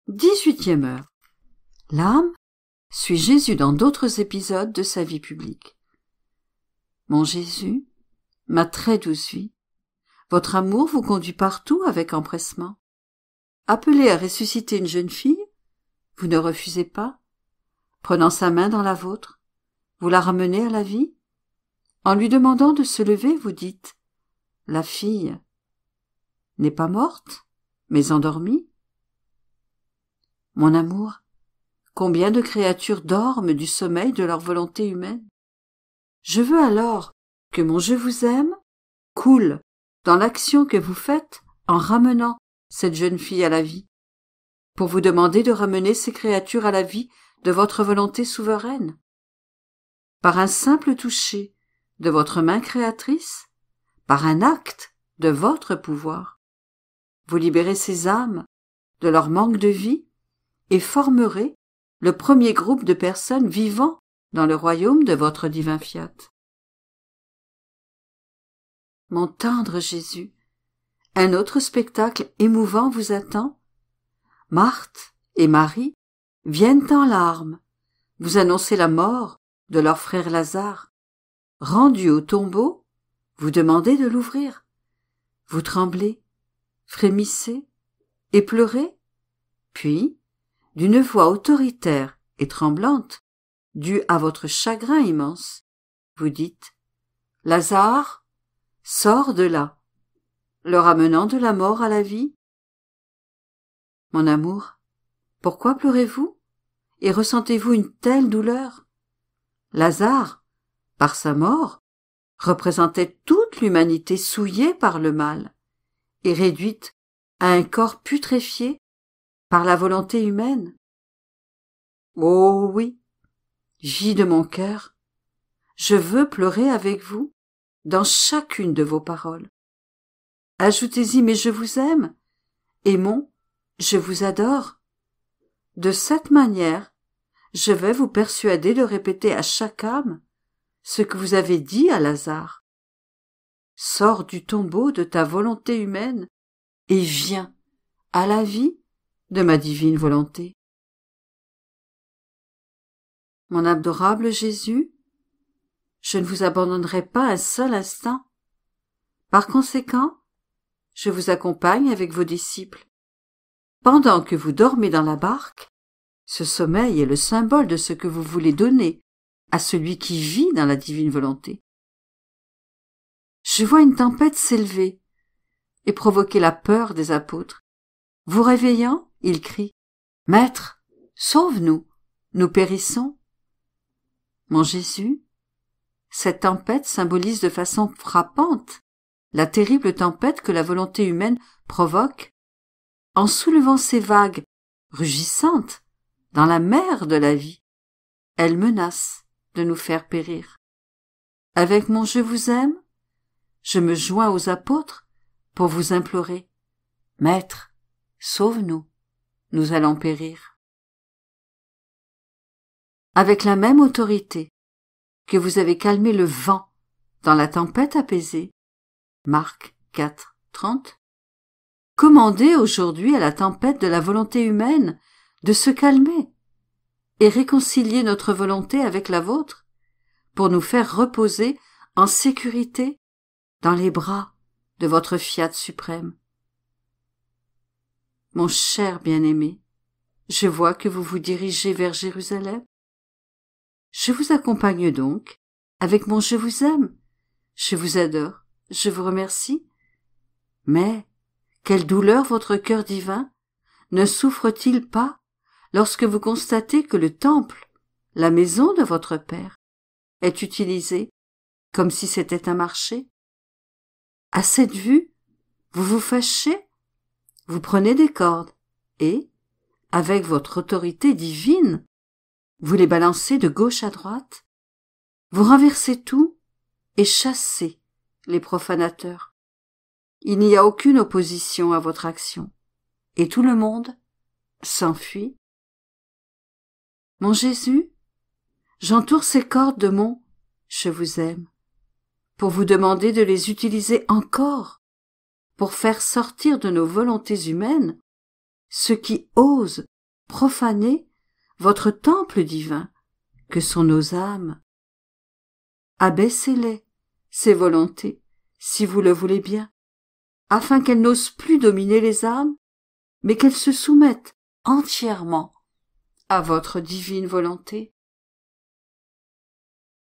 18e heure. L'âme suit Jésus dans d'autres épisodes de sa vie publique. Mon Jésus, ma très douce vie, votre amour vous conduit partout avec empressement. Appelé à ressusciter une jeune fille, vous ne refusez pas. Prenant sa main dans la vôtre, vous la ramenez à la vie. En lui demandant de se lever, vous dites « La fille n'est pas morte, mais endormie ». Mon amour, combien de créatures dorment du sommeil de leur volonté humaine? Je veux alors que mon « je vous aime » coule dans l'action que vous faites en ramenant cette jeune fille à la vie, pour vous demander de ramener ces créatures à la vie de votre volonté souveraine. Par un simple toucher de votre main créatrice, par un acte de votre pouvoir, vous libérez ces âmes de leur manque de vie et formerez le premier groupe de personnes vivant dans le royaume de votre divin fiat. Mon tendre Jésus, un autre spectacle émouvant vous attend. Marthe et Marie viennent en larmes vous annoncer la mort de leur frère Lazare. Rendu au tombeau, vous demandez de l'ouvrir. Vous tremblez, frémissez et pleurez. Puis, d'une voix autoritaire et tremblante, due à votre chagrin immense, vous dites « Lazare, sors de là », le ramenant de la mort à la vie. Mon amour, pourquoi pleurez-vous et ressentez-vous une telle douleur? Lazare, par sa mort, représentait toute l'humanité souillée par le mal et réduite à un corps putréfié par la volonté humaine. Oh oui, vie de mon cœur, je veux pleurer avec vous dans chacune de vos paroles. Ajoutez-y mes « je vous aime » et mon « je vous adore ». De cette manière, je vais vous persuader de répéter à chaque âme ce que vous avez dit à Lazare. Sors du tombeau de ta volonté humaine et viens à la vie de ma divine volonté. Mon adorable Jésus, je ne vous abandonnerai pas un seul instant. Par conséquent, je vous accompagne avec vos disciples. Pendant que vous dormez dans la barque, ce sommeil est le symbole de ce que vous voulez donner à celui qui vit dans la divine volonté. Je vois une tempête s'élever et provoquer la peur des apôtres. Vous réveillant, ils crient « Maître, sauve-nous, nous périssons !» Mon Jésus, cette tempête symbolise de façon frappante la terrible tempête que la volonté humaine provoque en soulevant ces vagues rugissantes dans la mer de la vie. Elle menace de nous faire périr. Avec mon « je vous aime », je me joins aux apôtres pour vous implorer « Maître, sauve-nous, nous allons périr ». Avec la même autorité que vous avez calmé le vent dans la tempête apaisée, Marc 4, 30, commandez aujourd'hui à la tempête de la volonté humaine de se calmer et réconcilier notre volonté avec la vôtre pour nous faire reposer en sécurité dans les bras de votre fiat suprême. Mon cher bien-aimé, je vois que vous vous dirigez vers Jérusalem. Je vous accompagne donc avec mon « je vous aime », je vous adore, je vous remercie. Mais quelle douleur votre cœur divin ne souffre-t-il pas lorsque vous constatez que le temple, la maison de votre Père, est utilisé comme si c'était un marché? À cette vue, vous vous fâchez, vous prenez des cordes et, avec votre autorité divine, vous les balancez de gauche à droite, vous renversez tout et chassez les profanateurs. Il n'y a aucune opposition à votre action, et tout le monde s'enfuit. Mon Jésus, j'entoure ces cordes de mon « je vous aime » pour vous demander de les utiliser encore pour faire sortir de nos volontés humaines ceux qui osent profaner votre temple divin, que sont nos âmes. Abaissez-les, ces volontés, si vous le voulez bien, afin qu'elles n'osent plus dominer les âmes, mais qu'elles se soumettent entièrement à votre divine volonté.